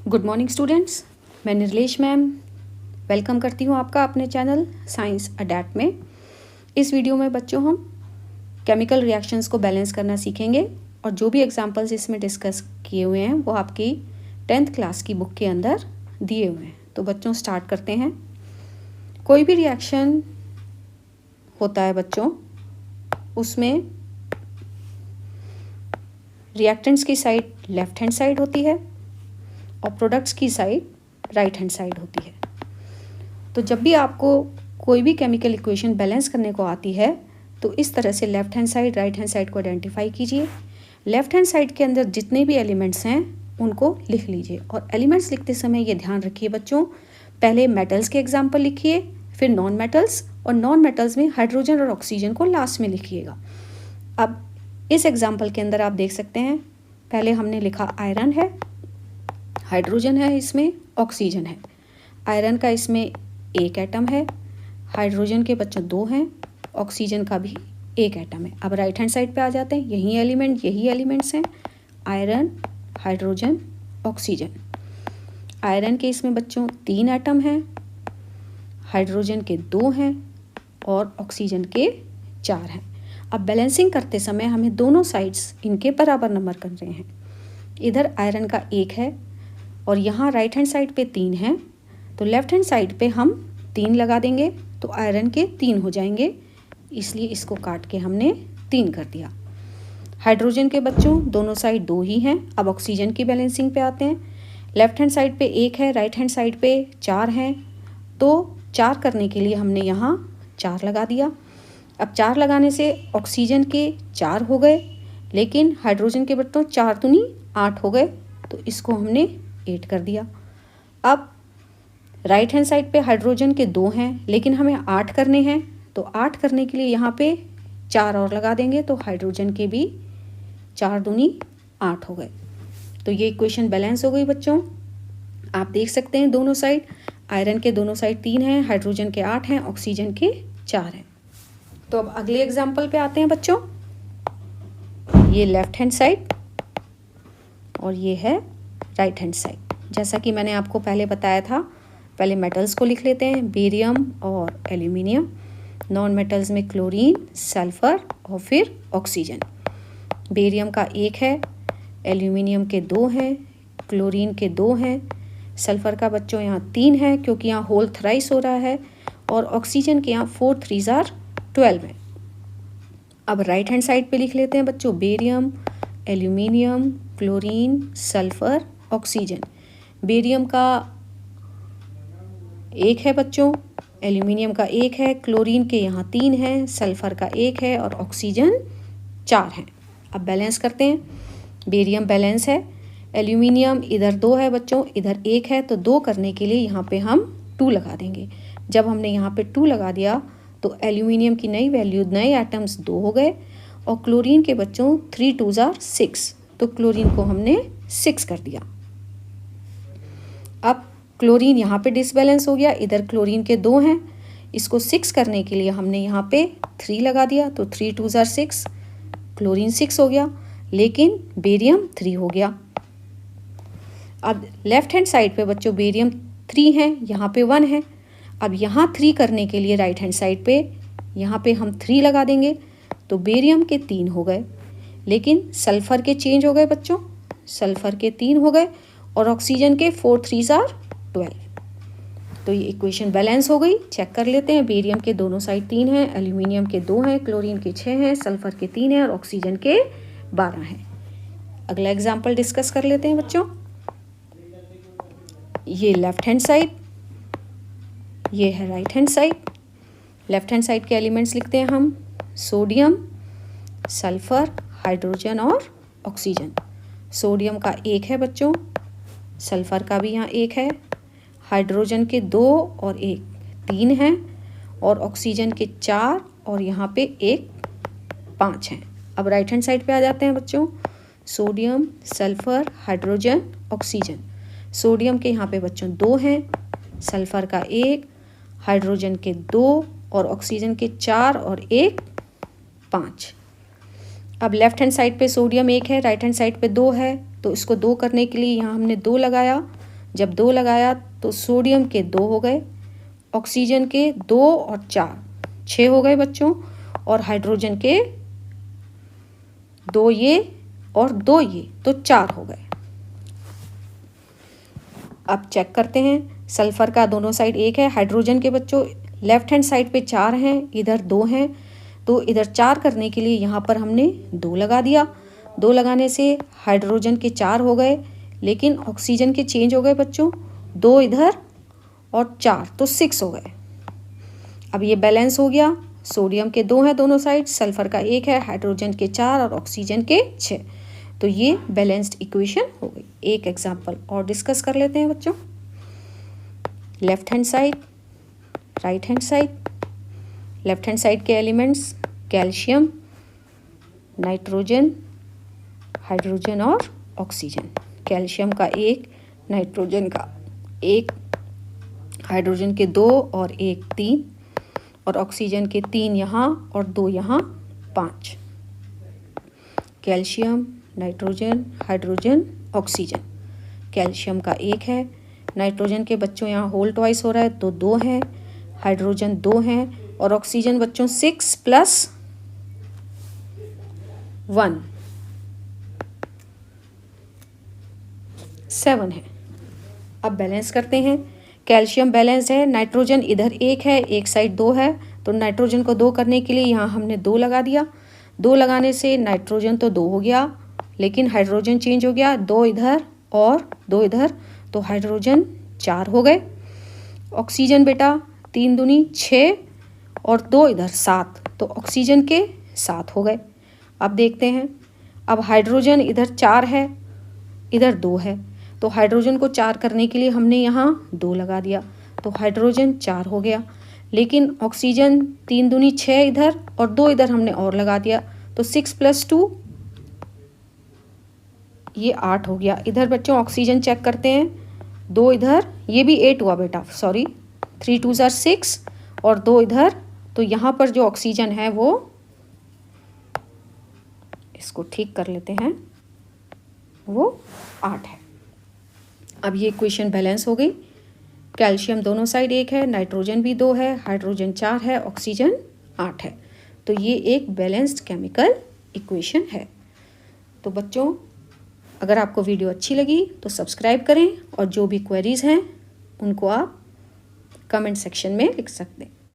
Good morning students, मैं निर्लेश ma'am welcome करती हूँ आपका अपने चैनल साइंस अडैप्ट में। इस वीडियो में बच्चों हम केमिकल रिएक्शंस को बैलेंस करना सीखेंगे और जो भी एग्जांपल्स इसमें डिस्कस किए हुए हैं वो आपकी 10th क्लास की बुक के अंदर दिए हुए हैं। तो बच्चों स्टार्ट करते हैं। कोई भी रिएक्शन होता है बच्चों, उसमें रिएक्टेंट्स की साइड लेफ्ट हैंड साइड होती है और प्रोडक्ट्स की साइड राइट हैंड साइड होती है। तो जब भी आपको कोई भी केमिकल इक्वेशन बैलेंस करने को आती है तो इस तरह से left hand side right hand side को आइडेंटिफाई कीजिए। लेफ्ट हैंड साइड के अंदर जितने भी एलिमेंट्स हैं उनको लिख लीजिए और एलिमेंट्स लिखते समय ये ध्यान रखिए बच्चों, पहले मेटल्स के एग्जाम्पल लिखिए, फिर नॉन मेटल्स, और नॉन मेटल्स में हाइड्रोजन और ऑक्सीजन को लास्ट में लिखिएगा। अब इस एग्जाम्पल के अंदर आप देख सकते हैं, पहले हमने लिखा आयरन है, हाइड्रोजन है, इसमें ऑक्सीजन है। आयरन का इसमें एक एटम है, हाइड्रोजन के बच्चों 2 हैं, ऑक्सीजन का भी एक एटम है। अब राइट हैंड साइड पे आ जाते हैं, यही एलिमेंट्स हैं, आयरन, हाइड्रोजन, ऑक्सीजन। आयरन के इसमें बच्चों 3 एटम हैं, हाइड्रोजन के 2 हैं और ऑक्सीजन के 4 हैं। अब बैलेंसिंग करते समय हमें दोनों साइड्स इनके बराबर नंबर कर रहे हैं। इधर आयरन का 1 है और यहाँ राइट हैंड साइड पे 3 हैं, तो लेफ्ट हैंड साइड पे हम 3 लगा देंगे तो आयरन के 3 हो जाएंगे, इसलिए इसको काट के हमने 3 कर दिया। हाइड्रोजन के बच्चों दोनों साइड 2 ही हैं। अब ऑक्सीजन की बैलेंसिंग पे आते हैं। लेफ्ट हैंड साइड पे 1 है, राइट हैंड साइड पे 4 हैं, तो 4 करने के लिए हमने यहाँ 4 लगा दिया। अब 4 लगाने से ऑक्सीजन के 4 हो गए, लेकिन हाइड्रोजन के बच्चों 4 दूनी 8 हो गए, तो इसको हमने 8 कर दिया। अब राइट हैंड साइड पे हाइड्रोजन के 2 हैं, लेकिन हमें 8 करने हैं, तो 8 करने के लिए यहाँ पे 4 और लगा देंगे, तो हाइड्रोजन के भी 4 दूनी 8 हो गए। तो ये इक्वेशन बैलेंस हो गई बच्चों। आप देख सकते हैं दोनों साइड, आयरन के दोनों साइड 3 हैं, हाइड्रोजन के 8 हैं, ऑक्सीजन के 4 हैं। तो अब अगले एग्जाम्पल पे आते हैं बच्चों। ये लेफ्ट हैंड साइड और ये है राइट हैंड साइड। जैसा कि मैंने आपको पहले बताया था, पहले मेटल्स को लिख लेते हैं, बेरियम और एल्यूमिनियम। नॉन मेटल्स में क्लोरीन, सल्फर और फिर ऑक्सीजन। बेरियम का 1 है, एल्यूमिनियम के 2 हैं, क्लोरीन के 2 हैं, सल्फर का बच्चों यहाँ 3 है क्योंकि यहाँ होल थ्राइस हो रहा है, और ऑक्सीजन के यहाँ 4 3s are 12 है। अब राइट हैंड साइड पे लिख लेते हैं बच्चों, barium, aluminium, chlorine, sulphur, oxygen. Barium का 1 है बच्चों, एल्यूमिनियम का 1 है, क्लोरीन के यहाँ 3 हैं, सल्फर का 1 है और ऑक्सीजन 4 हैं। अब बैलेंस करते हैं। बेरियम बैलेंस है, एल्यूमिनियम इधर 2 है बच्चों, इधर 1 है, तो 2 करने के लिए यहाँ पे हम 2 लगा देंगे। जब हमने यहाँ पे 2 लगा दिया तो एल्यूमिनियम की नई वैल्यू, नए एटम्स 2 हो गए, और क्लोरीन के बच्चों 3 2s are 6, तो क्लोरीन को हमने 6 कर दिया। अब क्लोरीन यहाँ पे डिसबैलेंस हो गया, इधर क्लोरीन के 2 हैं, इसको 6 करने के लिए हमने यहाँ पे 3 लगा दिया, तो 3 2s are 6, क्लोरीन 6 हो गया, लेकिन बेरियम 3 हो गया। अब लेफ्ट हैंड साइड पे बच्चों बेरियम 3 है, यहाँ पे 1 है। अब यहाँ 3 करने के लिए राइट हैंड साइड पे यहाँ पे हम 3 लगा देंगे, तो बेरियम के 3 हो गए, लेकिन सल्फर के चेंज हो गए बच्चों, सल्फर के 3 हो गए और ऑक्सीजन के 4 3s are 12। तो ये इक्वेशन बैलेंस हो गई। चेक कर लेते हैं, बेरियम के दोनों साइड 3 हैं, एल्यूमिनियम के 2 हैं, क्लोरीन के 6 हैं, सल्फर के 3 हैं और ऑक्सीजन के 12 हैं। अगला एग्जाम्पल डिस्कस कर लेते हैं बच्चों। ये लेफ्ट हैंड साइड, ये है right hand side. Left hand side के एलिमेंट्स लिखते हैं हम, सोडियम, सल्फर, हाइड्रोजन और ऑक्सीजन। सोडियम का 1 है बच्चों, सल्फर का भी यहाँ 1 है, हाइड्रोजन के 2 और 1 3 हैं, और ऑक्सीजन के 4 और यहाँ पे 1 5 हैं। अब राइट हैंड साइड पे आ जाते हैं बच्चों, sodium, sulphur, hydrogen, oxygen. Sodium के यहाँ पे बच्चों 2 हैं, सल्फर का 1, हाइड्रोजन के 2 और ऑक्सीजन के 4 और 1 5। अब लेफ्ट हैंड साइड पे सोडियम 1 है, राइट हैंड साइड पे 2 है, तो इसको 2 करने के लिए यहाँ हमने 2 लगाया, जब 2 लगाया तो सोडियम के 2 हो गए, ऑक्सीजन के 2 और 4 6 हो गए बच्चों, और हाइड्रोजन के 2 ये और 2 ये, तो 4 हो गए। अब चेक करते हैं, सल्फर का दोनों साइड 1 है, हाइड्रोजन के बच्चों लेफ्ट हैंड साइड पे 4 हैं, इधर 2 हैं, तो इधर 4 करने के लिए यहाँ पर हमने 2 लगा दिया। 2 लगाने से हाइड्रोजन के 4 हो गए, लेकिन ऑक्सीजन के चेंज हो गए बच्चों, 2 इधर और 4, तो 6 हो गए। अब ये बैलेंस हो गया, सोडियम के 2 हैं दोनों साइड, सल्फर का 1 है, हाइड्रोजन के 4 और ऑक्सीजन के 6, तो ये बैलेंस्ड इक्वेशन हो गई। एक एग्जांपल और डिस्कस कर लेते हैं बच्चों। Left hand side, right hand side. Left hand side के एलिमेंट्स कैल्शियम, नाइट्रोजन, हाइड्रोजन और ऑक्सीजन। कैल्शियम का 1, नाइट्रोजन का 1, हाइड्रोजन के 2 और 1 3, और ऑक्सीजन के 3 यहाँ और 2 यहाँ, 5। Calcium, nitrogen, hydrogen, oxygen. Calcium का 1 है, नाइट्रोजन के बच्चों यहाँ होल ट्वाइस हो रहा है तो 2 है, हाइड्रोजन 2 हैं, और ऑक्सीजन बच्चों 6 + 1 7 है। अब बैलेंस करते हैं, कैल्शियम बैलेंस है, नाइट्रोजन इधर 1 है, एक साइड 2 है, तो नाइट्रोजन को 2 करने के लिए यहाँ हमने 2 लगा दिया। 2 लगाने से नाइट्रोजन तो 2 हो गया, लेकिन हाइड्रोजन चेंज हो गया, 2 इधर और 2 इधर, तो हाइड्रोजन 4 हो गए। ऑक्सीजन बेटा 3 दूनी 6 और 2 इधर 7, तो ऑक्सीजन के 7 हो गए। अब देखते हैं, अब हाइड्रोजन इधर 4 है, इधर 2 है, तो हाइड्रोजन को 4 करने के लिए हमने यहाँ 2 लगा दिया, तो हाइड्रोजन 4 हो गया, लेकिन ऑक्सीजन 3 दूनी 6 इधर और 2 इधर हमने और लगा दिया, तो 6 + 2 ये 8 हो गया। इधर बच्चों ऑक्सीजन चेक करते हैं, 2 इधर, ये भी 8 हुआ बेटा, सॉरी, 3 2 = 6 और 2 इधर, तो यहाँ पर जो ऑक्सीजन है वो, इसको ठीक कर लेते हैं, वो 8 है। अब ये इक्वेशन बैलेंस हो गई। कैल्शियम दोनों साइड 1 है, नाइट्रोजन भी 2 है, हाइड्रोजन 4 है, ऑक्सीजन 8 है, तो ये एक बैलेंस्ड केमिकल इक्वेशन है। तो बच्चों, अगर आपको वीडियो अच्छी लगी तो सब्सक्राइब करें, और जो भी क्वेरीज हैं उनको आप कमेंट सेक्शन में लिख सकते हैं।